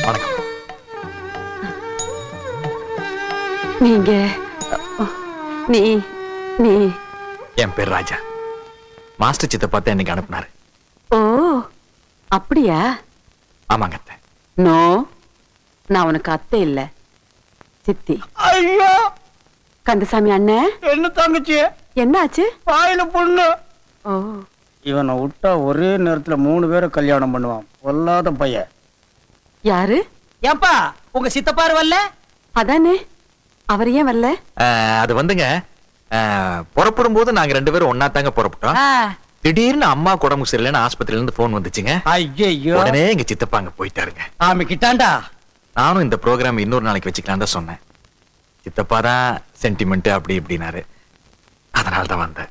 வணக்கம். நீங்க நீ நீ என் பேர் ராஜா. மாஸ்டர் சித்தப்பா தான் இன்னைக்கு அனுப்புனாரு. ஓ அப்படியா? ஆமாங்க அத்தை. நோ, நான் உனக்கு அத்தை இல்ல, சித்தி. ஐயோ கந்தசாமி அண்ணன், என்ன தங்கச்சி? என்னாச்சு? வாயில புண்ணு. ஓ, இவனை விட்டா ஒரே நேரத்துல 3 பேரை கல்யாணம் பண்ணுவான். பொல்லாத பையன். யாரு? ஏன்பா உங்க சித்தப்பாரு வரல? அதானே, அவர் ஏன் வரல? அது வந்துங்க, புறப்படும் போது நாங்க 2 பேரும் ஒன்னா தாங்க புறப்பட்டோம். திடீர்னு அம்மா உடம்பு சரியில்லைன்னு ஆஸ்பத்திரியில இருந்து போன் வந்துச்சுங்க. ஐயோ உடனே எங்க சித்தப்பா அங்க போயிட்டாருங்க. ஆமி கிட்டாண்டா. நானும் இந்த ப்ரோக்ராம் இன்னொரு நாளைக்கு வச்சுக்கலாம் தான் சொன்னேன். சித்தப்பா தான் சென்டிமெண்ட் அப்படி இப்படினாரு. அதனால தான் வந்தேன்.